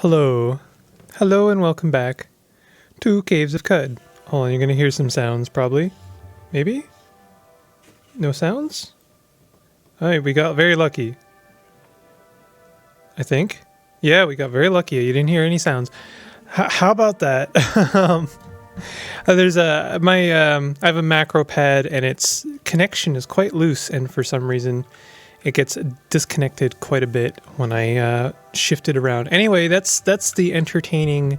Hello. Hello and welcome back to Caves of Qud. Hold on, you're gonna hear some sounds probably. Maybe? No sounds? Alright, we got very lucky. I think. Yeah, we got very lucky. You didn't hear any sounds. How about that? There's a I have a macro pad and its connection is quite loose, and for some reason it gets disconnected quite a bit when I shift it around. Anyway, that's the entertaining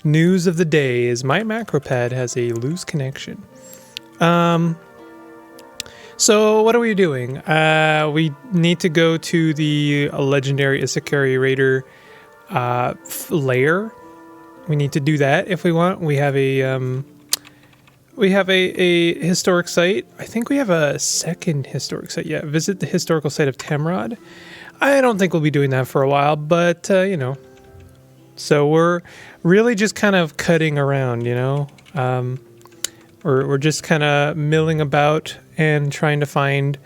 news of the day. Is my macro pad has a loose connection. So what are we doing? We need to go to the legendary Isakari Raider lair. We need to do that if we want. We have a historic site. I think we have a second historic site. Yeah, visit the historical site of Temrod. I don't think we'll be doing that for a while, but you know. So we're really just kind of cutting around, you know. We're just kind of milling about and trying to find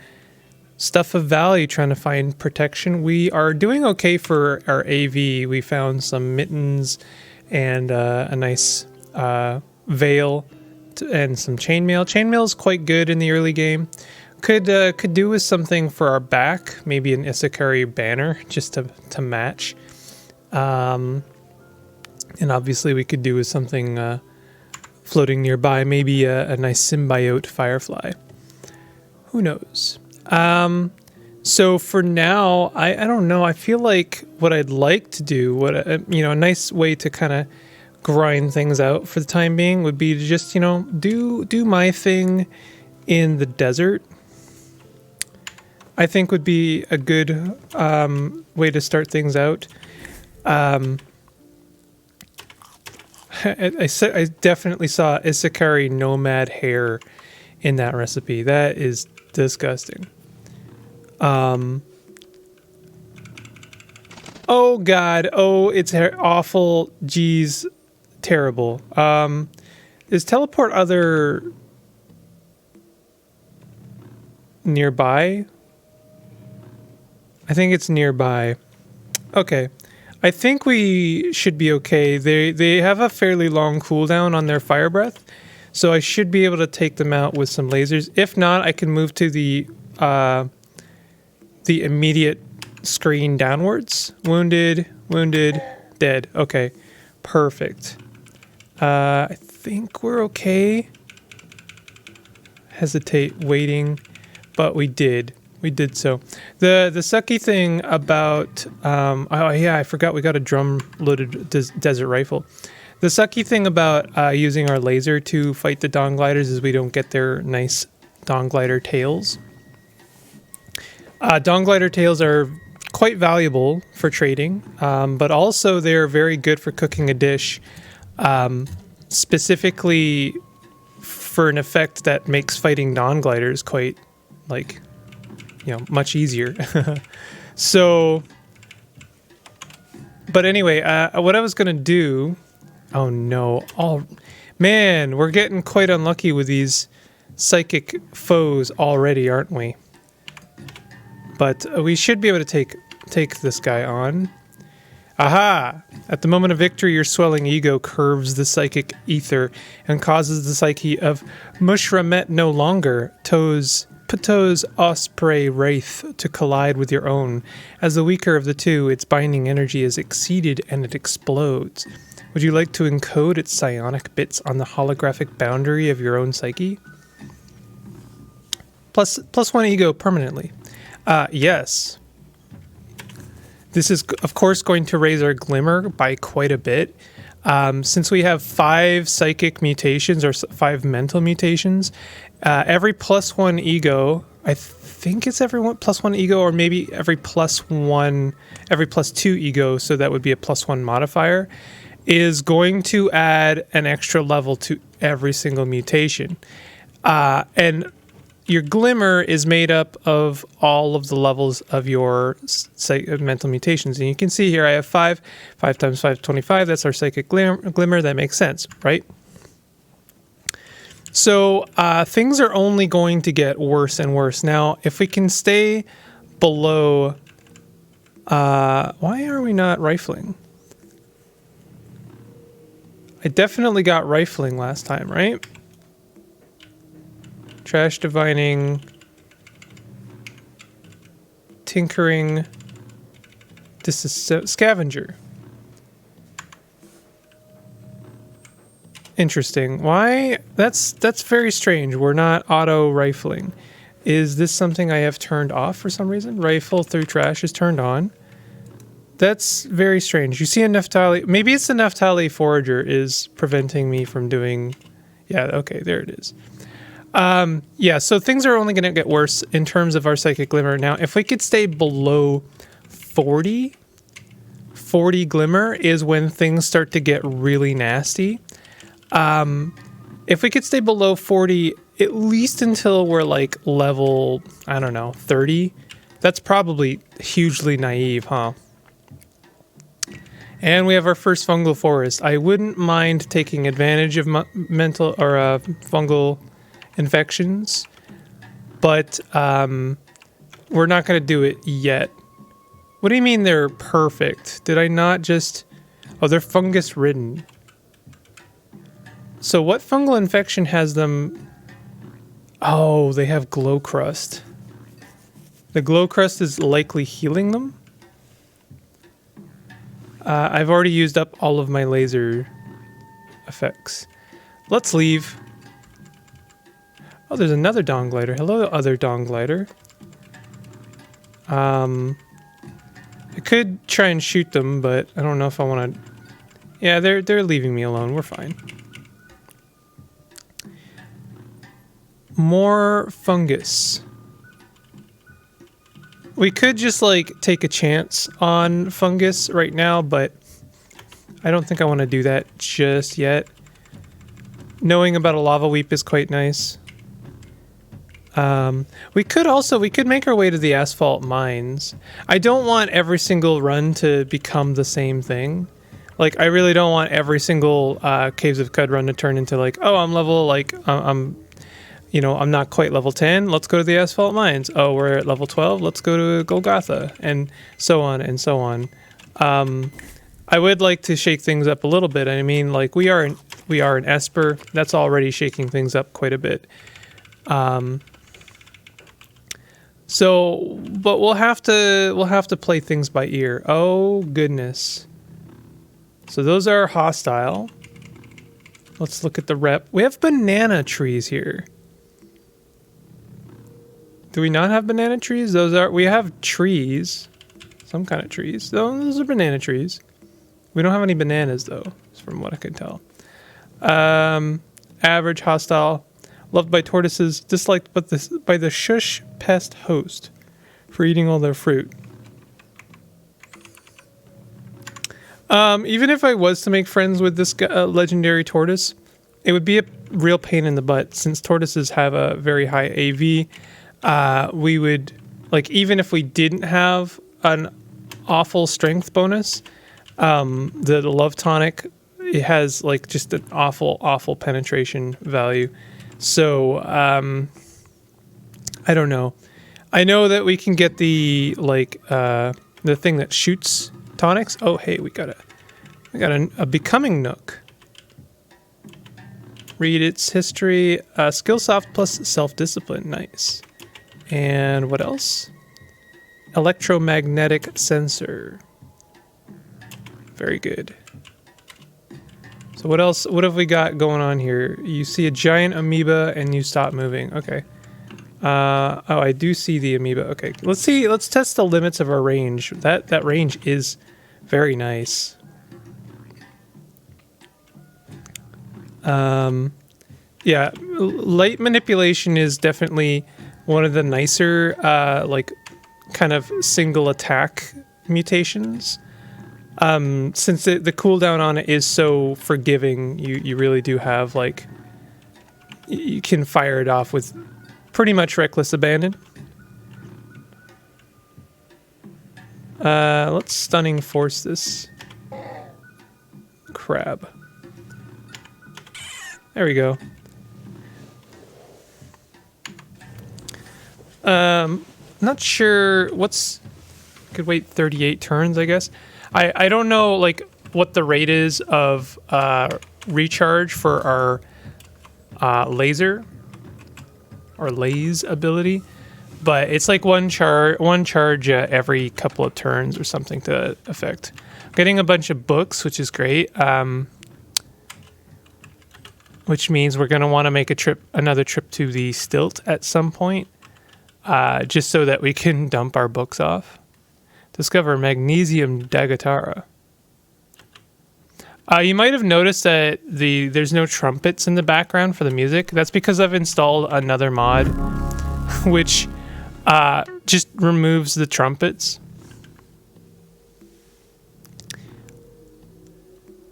stuff of value, trying to find protection. We are doing okay for our AV. We found some mittens and a nice veil and some chainmail. Chainmail is quite good in the early game. Could do with something for our back, maybe an Isakari banner just to match. And obviously we could do with something floating nearby, maybe a nice symbiote firefly. Who knows? So for now, I don't know. I feel like what I'd like to do, a nice way to kind of grind things out for the time being would be to just, do my thing in the desert. I think would be a good way to start things out. I definitely saw Isakari nomad hair in that recipe. That is disgusting. Oh god, oh, it's awful. Geez, terrible. Is teleport other nearby? I think it's nearby. Okay. I think we should be okay. They have a fairly long cooldown on their fire breath, so I should be able to take them out with some lasers. If not, I can move to the immediate screen downwards. Wounded, dead. Okay, perfect. I think we're okay. Hesitate, waiting, but we did. We did so. The sucky thing about oh yeah, I forgot we got a drum-loaded desert rifle. The sucky thing about using our laser to fight the dawn gliders is we don't get their nice dawn glider tails. Dawn glider tails are quite valuable for trading, but also they're very good for cooking a dish, specifically for an effect that makes fighting dawn gliders quite much easier. So, but anyway, what I was gonna do, oh no, man, we're getting quite unlucky with these psychic foes already, aren't we? But we should be able to take this guy on. Aha! At the moment of victory, your swelling ego curves the psychic ether and causes the psyche of Mushramet no longer, Pato's osprey wraith, to collide with your own. As the weaker of the two, its binding energy is exceeded and it explodes. Would you like to encode its psionic bits on the holographic boundary of your own psyche? Plus one ego permanently. Yes. This is, of course, going to raise our glimmer by quite a bit. Since we have 5 psychic mutations or 5 mental mutations, every +1 ego, I think it's every +1 ego, or maybe every +2 ego, so that would be a +1 modifier, is going to add an extra level to every single mutation. And your glimmer is made up of all of the levels of your mental mutations. And you can see here I have 5 times 5, 25. That's our psychic glimmer. That makes sense, right? So things are only going to get worse and worse. Now, if we can stay below... why are we not rifling? I definitely got rifling last time, right? Trash divining, tinkering, scavenger. Interesting. Why? That's very strange. We're not auto rifling. Is this something I have turned off for some reason? Rifle through trash is turned on. That's very strange. You see a Neftali. Maybe it's the Neftali forager is preventing me from doing. Yeah. Okay. There it is. Yeah. So things are only going to get worse in terms of our psychic glimmer. Now, if we could stay below 40 glimmer is when things start to get really nasty. If we could stay below 40, at least until we're like level, I don't know, 30, that's probably hugely naive, huh? And we have our first fungal forest. I wouldn't mind taking advantage of mental or fungal infections, but we're not going to do it yet. What do you mean they're perfect? Did I not just... Oh, they're fungus-ridden. So what fungal infection has them... Oh, they have glow crust. The glow crust is likely healing them. I've already used up all of my laser effects. Let's leave. Oh, there's another dawn glider. Hello, other dawn glider. I could try and shoot them, but I don't know if I want to... Yeah, they're leaving me alone. We're fine. More fungus. We could just like take a chance on fungus right now, but I don't think I want to do that just yet. Knowing about a lava weep is quite nice. We could make our way to the asphalt mines. I don't want every single run to become the same thing. Like, I really don't want every single Caves of Qud run to turn into like, oh, I'm level, like, I'm not quite level 10. Let's go to the asphalt mines. Oh, we're at level 12. Let's go to Golgotha, and so on and so on. I would like to shake things up a little bit. I mean, like, we are an Esper. That's already shaking things up quite a bit. So, but we'll have to play things by ear. Oh goodness. So those are hostile. Let's look at the rep. We have banana trees here. Do we not have banana trees? We have trees. Some kind of trees. Those are banana trees. We don't have any bananas though, from what I can tell. Average, hostile, loved by tortoises, disliked by the shush pest host for eating all their fruit. Even if I was to make friends with this legendary tortoise, it would be a real pain in the butt since tortoises have a very high AV. We would, like, even if we didn't have an awful strength bonus, the love tonic, it has like just an awful penetration value. So I don't know. I know that we can get the the thing that shoots tonics. Oh hey, we got a becoming nook. Read its history. Skillsoft plus self-discipline. Nice. And what else? Electromagnetic sensor. Very good. So what else? What have we got going on here? You see a giant amoeba and you stop moving. Okay. Oh, I do see the amoeba. Okay. Let's see. Let's test the limits of our range. That range is very nice. Yeah, light manipulation is definitely one of the nicer, like, kind of single attack mutations. Since the cooldown on it is so forgiving, you really do have, like, you can fire it off with pretty much reckless abandon. Let's stunning force this crab. There we go. Not sure could wait 38 turns, I guess. I don't know, like, what the rate is of recharge for our laser or laze ability, but it's like one charge every couple of turns or something to that effect. Getting a bunch of books, which is great. Which means we're going to want to make another trip to the stilt at some point, just so that we can dump our books off. Discover magnesium dagatara. You might have noticed that there's no trumpets in the background for the music. That's because I've installed another mod, which just removes the trumpets.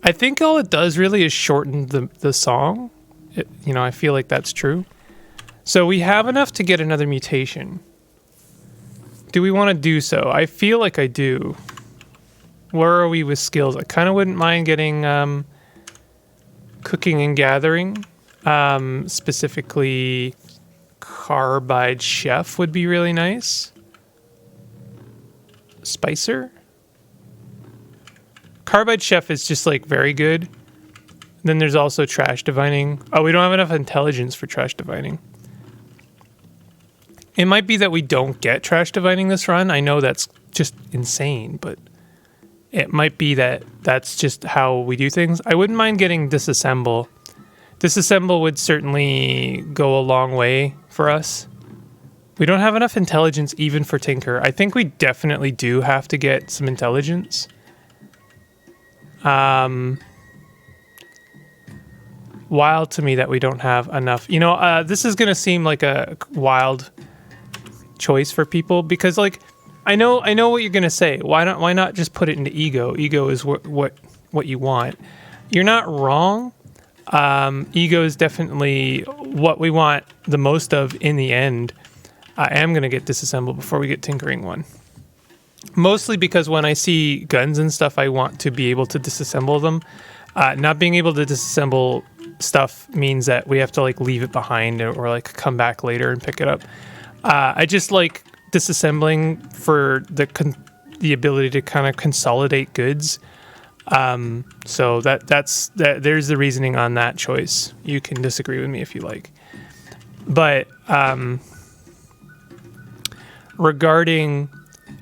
I think all it does really is shorten the song. I feel like that's true. So we have enough to get another mutation. Do we want to do so? I feel like I do. Where are we with skills? I kind of wouldn't mind getting cooking and gathering. Specifically, carbide chef would be really nice. Spicer? Carbide chef is just like very good. Then there's also trash divining. Oh, we don't have enough intelligence for trash divining. It might be that we don't get trash divining this run. I know that's just insane, but it might be that that's just how we do things. I wouldn't mind getting disassemble. Disassemble would certainly go a long way for us. We don't have enough intelligence even for Tinker. I think we definitely do have to get some intelligence. Wild to me that we don't have enough. This is gonna seem like a wild choice for people because, like, I know what you're gonna say. Why not just put it into ego? Ego is what you want. You're not wrong. Ego is definitely what we want the most of in the end. I am gonna get disassembled before we get tinkering one. Mostly because when I see guns and stuff, I want to be able to disassemble them. Not being able to disassemble stuff means that we have to like leave it behind or like come back later and pick it up. I just like disassembling for the ability to kind of consolidate goods. So that's there's the reasoning on that choice. You can disagree with me if you like. But regarding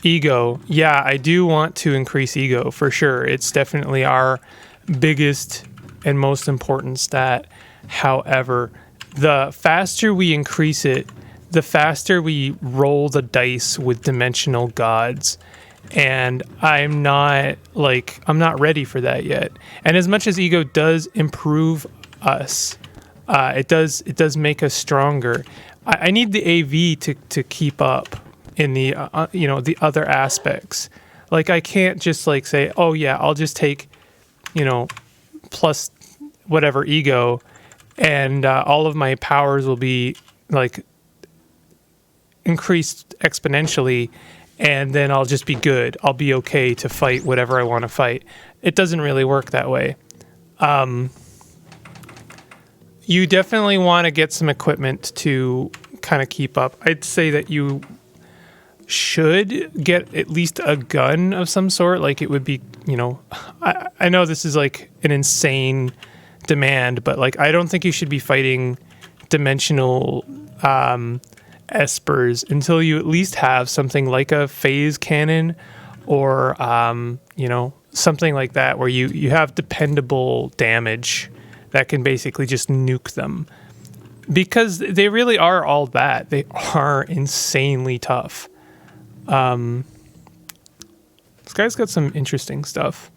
ego, yeah, I do want to increase ego for sure. It's definitely our biggest and most important stat. However, the faster we increase it, the faster we roll the dice with dimensional gods. And I'm not ready for that yet. And as much as ego does improve us, it does make us stronger. I need the AV to keep up in the the other aspects. Like I can't just like say, oh yeah, I'll just take plus whatever ego, and all of my powers will be like increased exponentially, and then I'll just be good. I'll be okay to fight whatever I want to fight. It doesn't really work that way. You definitely want to get some equipment to kind of keep up. I'd say that you should get at least a gun of some sort. Like it would be, I know this is like an insane demand, but like I don't think you should be fighting dimensional espers until you at least have something like a phase cannon or something like that where you have dependable damage that can basically just nuke them, because they really are all that. They are insanely tough. This guy's got some interesting stuff.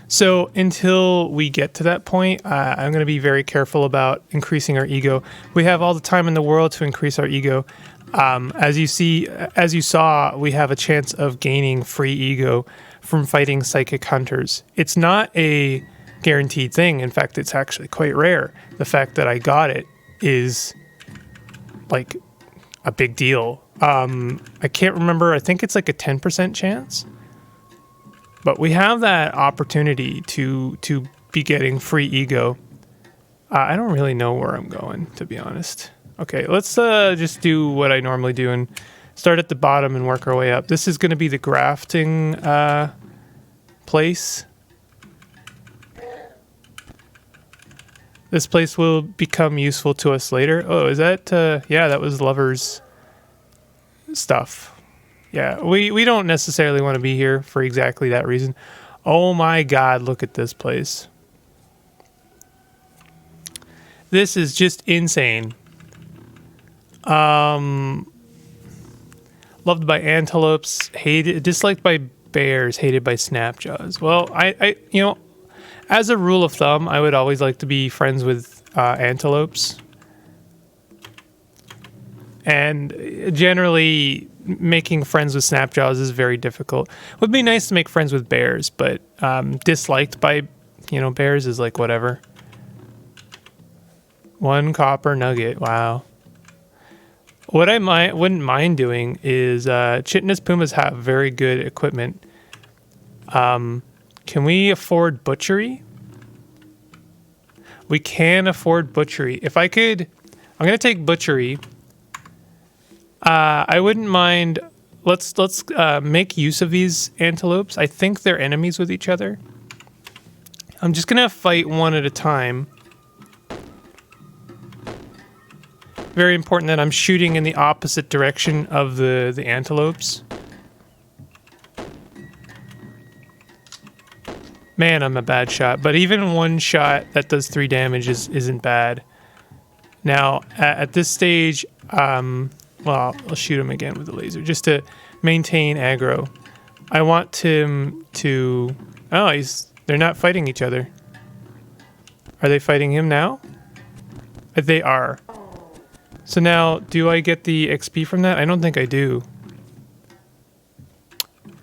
So until we get to that point, I'm going to be very careful about increasing our ego. We have all the time in the world to increase our ego. As you saw, we have a chance of gaining free ego from fighting psychic hunters. It's not a guaranteed thing. In fact, it's actually quite rare. The fact that I got it is like a big deal. I can't remember. I think it's like a 10% chance. But we have that opportunity to be getting free ego. I don't really know where I'm going, to be honest. Okay, let's just do what I normally do and start at the bottom and work our way up. This is going to be the grafting place. This place will become useful to us later. Oh, is that... yeah, that was Lover's stuff. Yeah, we don't necessarily want to be here for exactly that reason. Oh my god, look at this place. This is just insane. Loved by antelopes, disliked by bears, hated by snapjaws. Well, I you know, as a rule of thumb, I would always like to be friends with antelopes. And generally, making friends with snapjaws is very difficult. Would be nice to make friends with bears, but disliked by, you know, bears is like whatever. 1 copper nugget. Wow. What I wouldn't mind doing is chitinous pumas have very good equipment. Can we afford butchery? We can afford butchery. If I could, I'm gonna take butchery. I wouldn't mind. Let's make use of these antelopes. I think they're enemies with each other. I'm just gonna fight one at a time. Very important that I'm shooting in the opposite direction of the antelopes. Man, I'm a bad shot. But even 1 shot that does 3 damage isn't bad. Now, at this stage, well, I'll shoot him again with the laser just to maintain aggro. I want him to... Oh, they're not fighting each other. Are they fighting him now? They are. So now, do I get the XP from that? I don't think I do.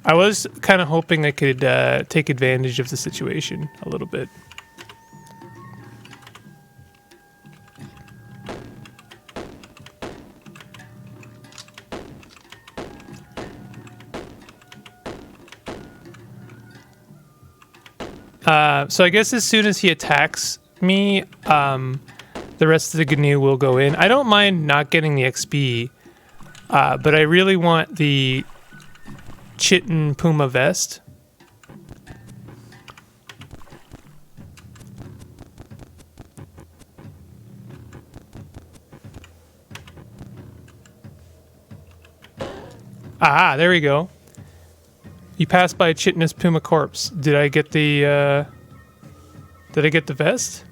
I was kind of hoping I could take advantage of the situation a little bit. So I guess as soon as he attacks me, the rest of the GNU will go in. I don't mind not getting the XP, but I really want the chitin puma vest. Ah, there we go. You passed by a chitinous puma corpse. Did I get the vest?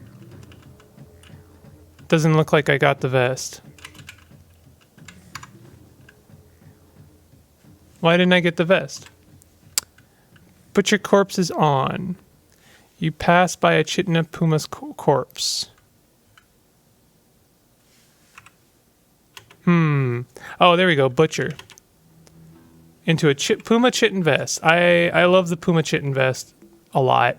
Doesn't look like I got the vest. Why didn't I get the vest? Put your corpse is on. You pass by a chitinous puma's corpse. Oh, there we go. Butcher. Into a puma chitin vest. I love the puma chitin vest a lot.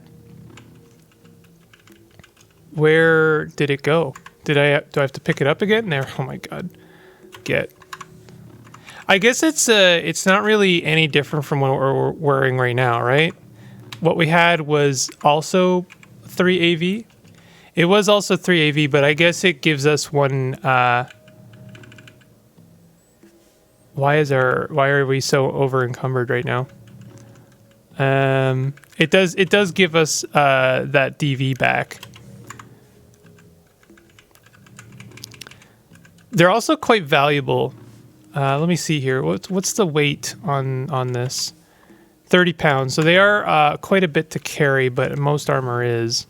Where did it go? Do I have to pick it up again? There. Oh my god. Get. I guess it's not really any different from what we're wearing right now, right? What we had was also 3 AV. It was also 3 AV, but I guess it gives us 1. Why are we so over encumbered right now? It does give us that DV back. They're also quite valuable. Let me see here. What's the weight on this? 30 pounds. So they are quite a bit to carry, but most armor is.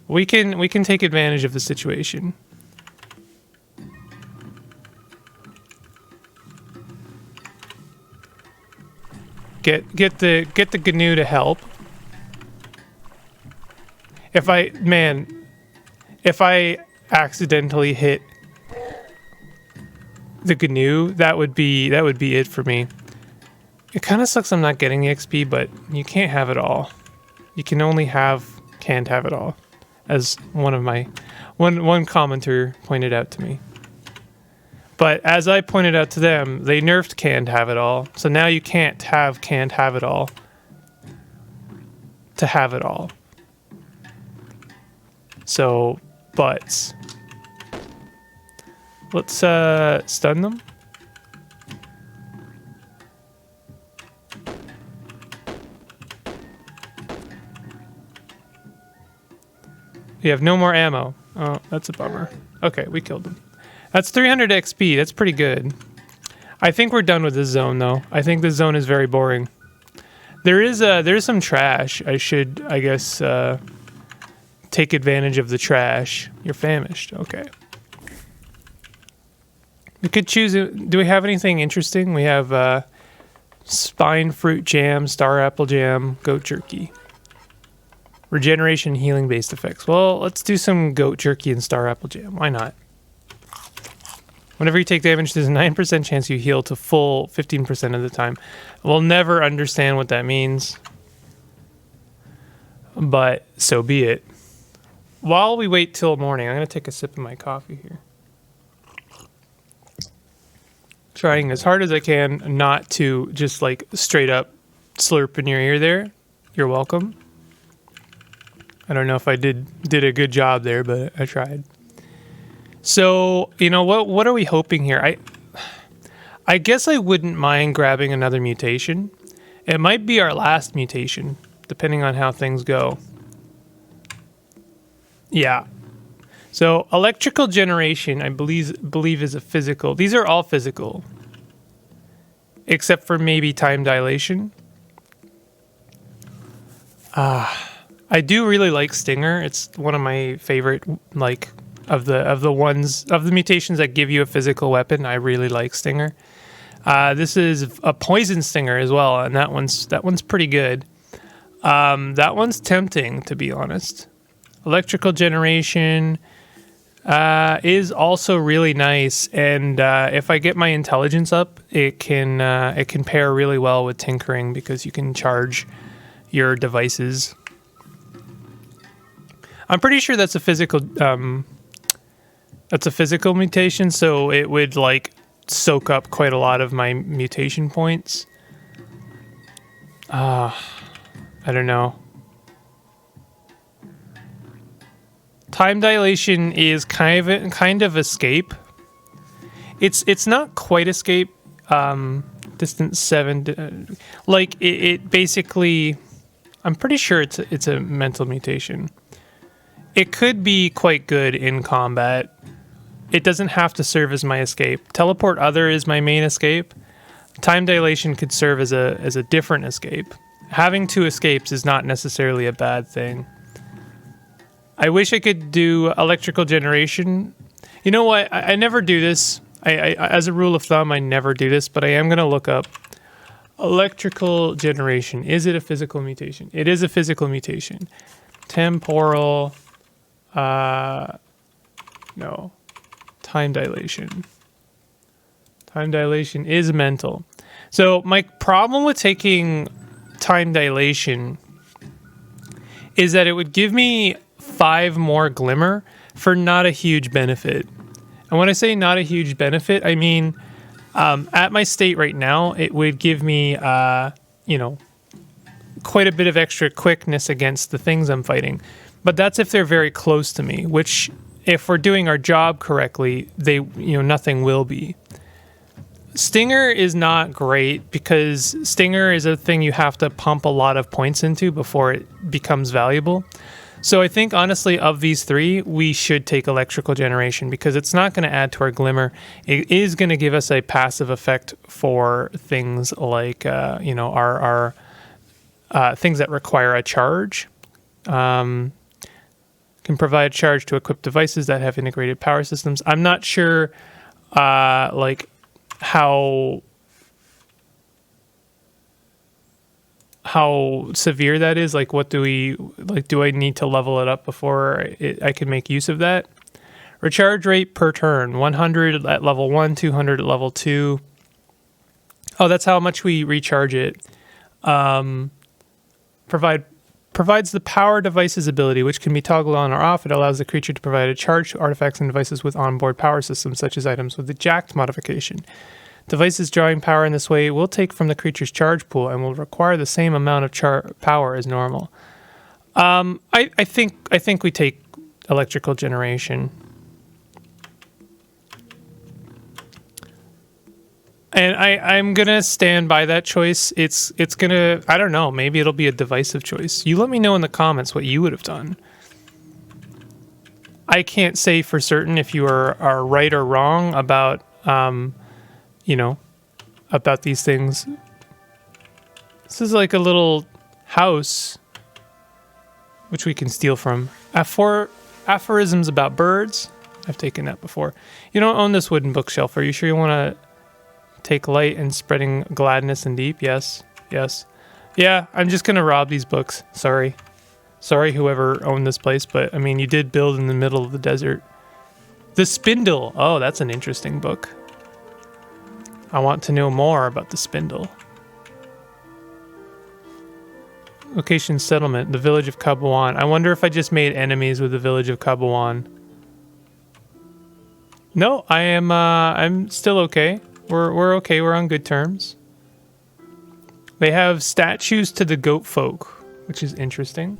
We can take advantage of the situation. Get the GNU to help. If I accidentally hit the GNU, that would be it for me. It kind of sucks I'm not getting the XP, but you can't have it all. You can only can't have it all, as one commenter pointed out to me. But as I pointed out to them, they nerfed can't have it all. So now you can't have it all to have it all. So, butts. Let's stun them. We have no more ammo. Oh, that's a bummer. Okay, we killed him. That's 300 XP. That's pretty good. I think we're done with this zone, though. I think this zone is very boring. There's some trash. I should, I guess, take advantage of the trash. You're famished. Okay. We could choose. Do we have anything interesting? We have spine fruit jam, star apple jam, goat jerky. Regeneration, healing based effects. Well, let's do some goat jerky and star apple jam. Why not? Whenever you take damage, there's a 9% chance you heal to full 15% of the time. We'll never understand what that means. But so be it. While we wait till morning, I'm going to take a sip of my coffee here. Trying as hard as I can not to just like straight up slurp in your ear there. You're welcome. I don't know if I did a good job there, but I tried. So, you know, what are we hoping here? I guess I wouldn't mind grabbing another mutation. It might be our last mutation, depending on how things go. Yeah. So, electrical generation, I believe is a physical. These are all physical. Except for maybe time dilation. I do really like Stinger. It's one of my favorite, like, of the mutations that give you a physical weapon. I really like Stinger. This is a poison Stinger as well, and that one's pretty good. That one's tempting, to be honest. Electrical generation is also really nice, and if I get my intelligence up, it can pair really well with tinkering because you can charge your devices. I'm pretty sure that's a physical. That's a physical mutation, so it would like soak up quite a lot of my mutation points. I don't know. Time dilation is kind of escape. It's not quite escape. Distance 7. Like it basically. I'm pretty sure it's a mental mutation. It could be quite good in combat. It doesn't have to serve as my escape. Teleport other is my main escape. Time dilation could serve as a different escape. Having two escapes is not necessarily a bad thing. I wish I could do electrical generation. You know what? I never do this. I as a rule of thumb, I never do this, but I am going to look up electrical generation. Is it a physical mutation? It is a physical mutation. Temporal. No. Time dilation. Time dilation is mental. So my problem with taking time dilation is that it would give me 5 more glimmer for not a huge benefit. And when I say not a huge benefit, I mean at my state right now, it would give me, quite a bit of extra quickness against the things I'm fighting. But that's if they're very close to me, which if we're doing our job correctly, nothing will be. Stinger is not great because Stinger is a thing you have to pump a lot of points into before it becomes valuable. So I think, honestly, of these 3, we should take electrical generation because it's not going to add to our glimmer. It is going to give us a passive effect for things like, our things that require a charge. Can provide charge to equip devices that have integrated power systems. I'm not sure, how severe that is. Like, what do I need to level it up before I can make use of that? Recharge rate per turn, 100 at level 1, 200 at level 2. Oh, that's how much we recharge it. Provides the power devices ability, which can be toggled on or off. It allows the creature to provide a charge to artifacts and devices with onboard power systems, such as items with the jacked modification. Devices drawing power in this way will take from the creature's charge pool and will require the same amount of power as normal. I think we take electrical generation. And I'm going to stand by that choice. It's going to, I don't know, maybe it'll be a divisive choice. You let me know in the comments what you would have done. I can't say for certain if you are right or wrong about, you know, about these things. This is like a little house, which we can steal from. Aphorisms about birds. I've taken that before. You don't own this wooden bookshelf. Are you sure you want to take light and spreading gladness and deep? Yes. Yes. Yeah, I'm just going to rob these books. Sorry. Sorry, whoever owned this place, but I mean, you did build in the middle of the desert. The Spindle. Oh, that's an interesting book. I want to know more about the Spindle. Location settlement, the village of Kabuan. I wonder if I just made enemies with the village of Kabuan. No, I'm still okay. We're okay. We're on good terms. They have statues to the goat folk, which is interesting.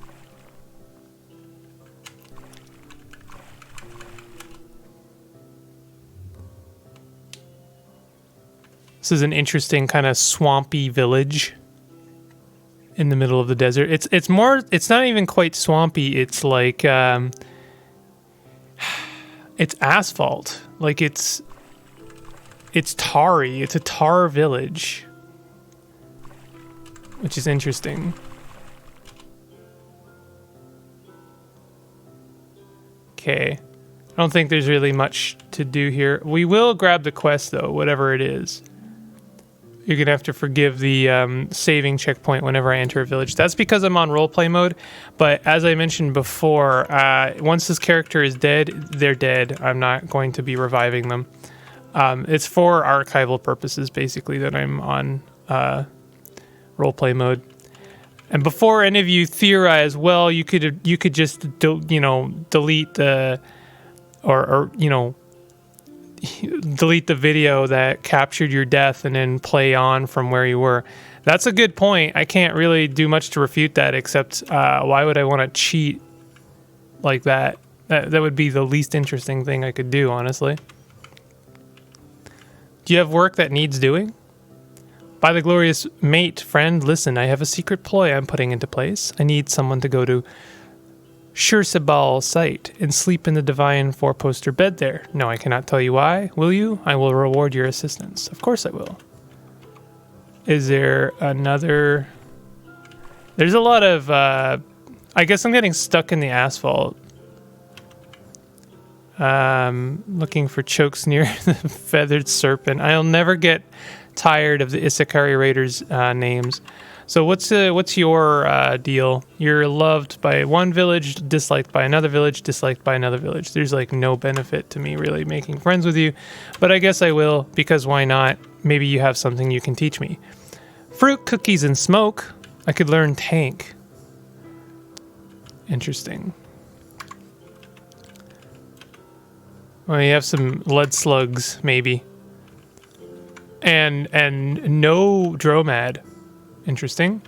This is an interesting kind of swampy village in the middle of the desert. It's not even quite swampy. It's like it's asphalt. Like it's tarry. It's a tar village, which is interesting. Okay. I don't think there's really much to do here. We will grab the quest though, whatever it is. You're going to have to forgive the saving checkpoint whenever I enter a village. That's because I'm on roleplay mode. But as I mentioned before, once this character is dead, they're dead. I'm not going to be reviving them. It's for archival purposes, basically, that I'm on roleplay mode. And before any of you theorize, well, you could just delete the or delete the video that captured your death and then play on from where you were. That's a good point. I can't really do much to refute that, except why would I want to cheat like that? That would be the least interesting thing I could do, honestly. Do you have work that needs doing? By the glorious mate, friend, listen, I have a secret ploy I'm putting into place. I need someone to go to Shursabal site and sleep in the divine four-poster bed there. No, I cannot tell you why. Will you? I will reward your assistance. Of course I will. Is there another... There's a lot of... I guess I'm getting stuck in the asphalt. Looking for chokes near the feathered serpent. I'll never get tired of the Isakari Raiders names. So what's your deal? You're loved by one village, disliked by another village, disliked by another village. There's like no benefit to me really making friends with you, but I guess I will, because why not? Maybe you have something you can teach me. Fruit, cookies, and smoke. I could learn tank. Interesting. Well, you have some lead slugs, maybe. And no dromad. Interesting.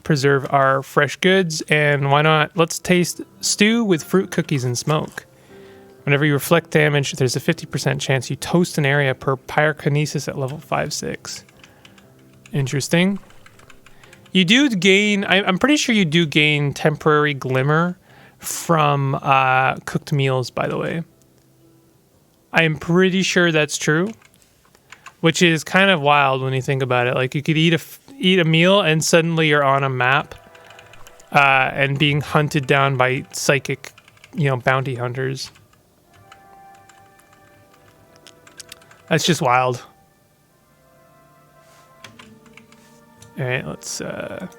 Preserve our fresh goods, and why not? Let's taste stew with fruit, cookies, and smoke. Whenever you reflect damage, there's a 50% chance you toast an area per pyrokinesis at level 5-6. Interesting. You do gain... I'm pretty sure you do gain temporary glimmer from cooked meals, by the way. I am pretty sure that's true. Which is kind of wild when you think about it. Like, you could eat a meal and suddenly you're on a map and being hunted down by psychic, bounty hunters. That's just wild. All right, let's...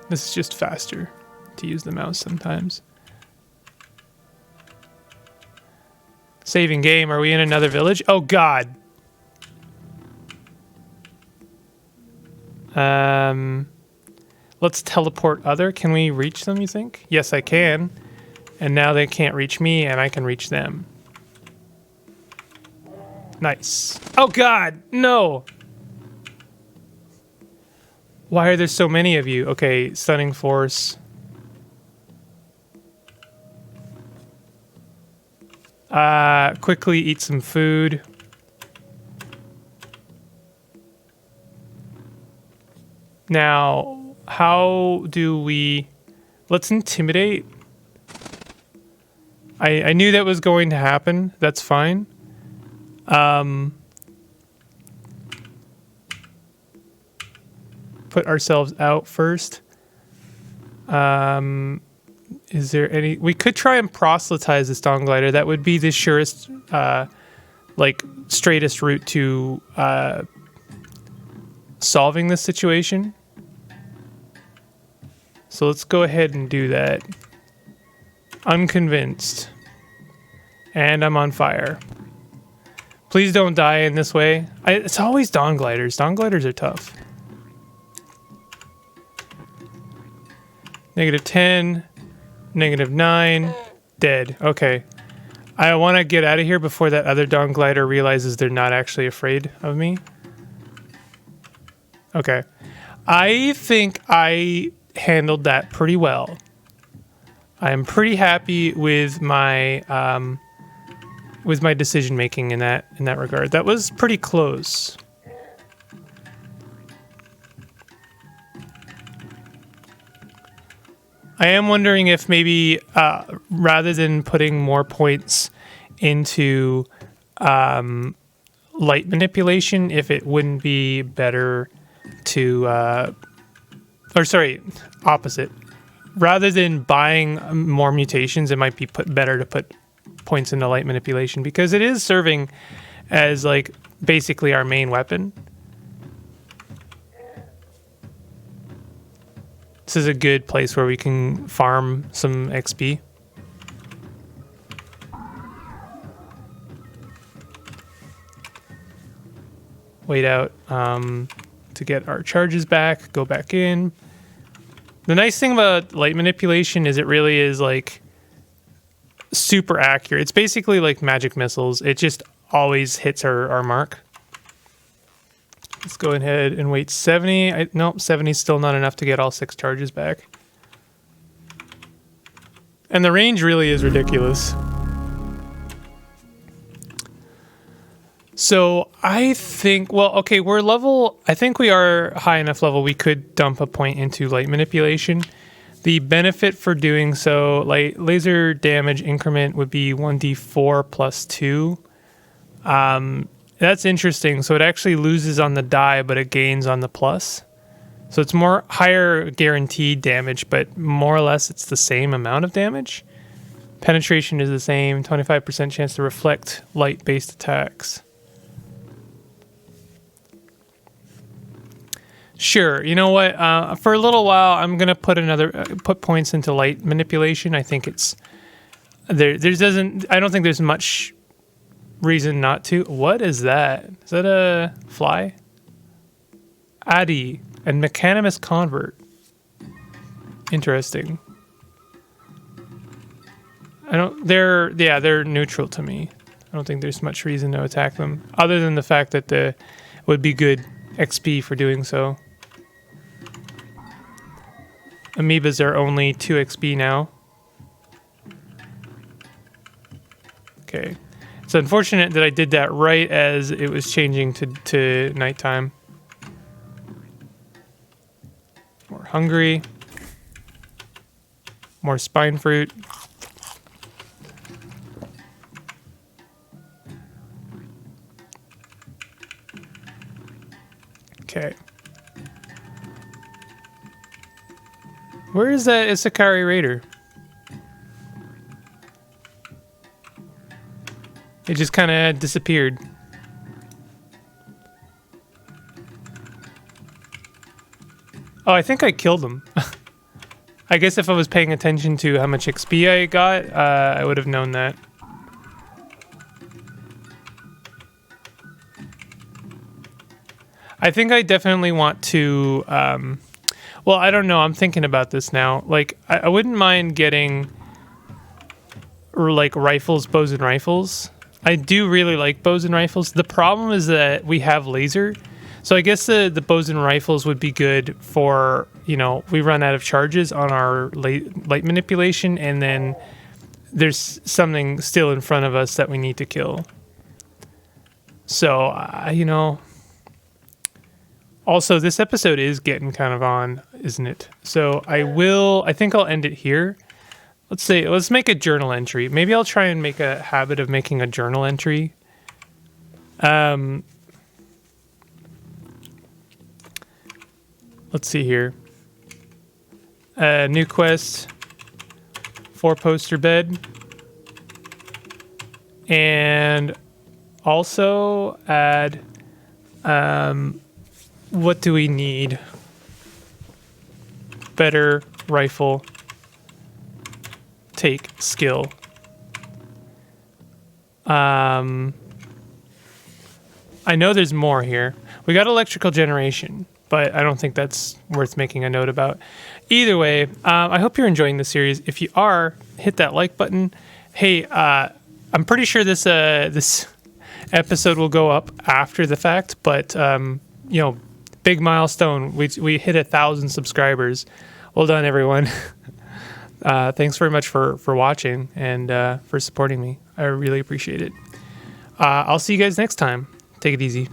this is just faster to use the mouse sometimes. Saving game. Are we in another village? Oh, God. Let's teleport other. Can we reach them, you think? Yes, I can. And now they can't reach me, and I can reach them. Nice. Oh, God! No! Why are there so many of you? Okay, stunning force. Quickly eat some food. Now, how do we... Let's intimidate. I knew that was going to happen. That's fine. Put ourselves out first. Is there any... We could try and proselytize this Dawn Glider. That would be the surest, like, straightest route to solving this situation. So let's go ahead and do that. Unconvinced. And I'm on fire. Please don't die in this way. It's always Dawn Gliders. Dawn Gliders are tough. -10. -9. Dead. Okay. I want to get out of here before that other Dawn Glider realizes they're not actually afraid of me. Okay. I think I handled that pretty well. I am pretty happy with my decision making in that regard. That was pretty close. I am wondering if maybe rather than putting more points into light manipulation, if it wouldn't be better to or sorry, opposite. Rather than buying more mutations, it might be better to put points into light manipulation because it is serving as like basically our main weapon. This is a good place where we can farm some XP. Wait out to get our charges back, go back in. The nice thing about light manipulation is it really is like super accurate. It's basically like magic missiles. It just always hits our mark. Let's go ahead and wait 70. Nope, 70 is still not enough to get all 6 charges back. And the range really is ridiculous. So I think, well, okay, we're level, I think we are high enough level we could dump a point into light manipulation. The benefit for doing so, like laser damage increment would be 1d4 plus 2. That's interesting. So it actually loses on the die, but it gains on the plus. So it's more higher guaranteed damage, but more or less it's the same amount of damage. Penetration is the same, 25% chance to reflect light-based attacks. Sure, you know what? For a little while, I'm gonna put points into light manipulation. I think it's I don't think there's much reason not to. What is that? Is that a fly? Addy and Mechanimus Convert. Interesting. They're neutral to me. I don't think there's much reason to attack them, other than the fact that it would be good XP for doing so. Amoebas are only 2 XP now. Okay. It's unfortunate that I did that right as it was changing to nighttime. More hungry. More spine fruit. Okay. Where is that Isakari Raider? It just kind of disappeared. Oh, I think I killed him. I guess if I was paying attention to how much XP I got, I would have known that. I think I definitely want to... well, I don't know. I'm thinking about this now. Like, I wouldn't mind getting... like, rifles, bows and rifles. I do really like bows and rifles. The problem is that we have laser. So I guess the bows and rifles would be good for, you know, we run out of charges on our light manipulation, and then there's something still in front of us that we need to kill. So, you know... Also, this episode is getting kind of on, isn't it? So I think I'll end it here. let's make a journal entry. Maybe I'll try and make a habit of making a journal entry. Let's see here. New quest, 4-poster bed. And also add, what do we need? Better rifle. Take skill. I know there's more here. We got electrical generation, but I don't think that's worth making a note about. Either way, I hope you're enjoying the series. If you are, hit that like button. Hey, I'm pretty sure this episode will go up after the fact, but big milestone. We hit 1,000 subscribers. Well done, everyone. Thanks very much for watching and for supporting me. I really appreciate it. I'll see you guys next time. Take it easy.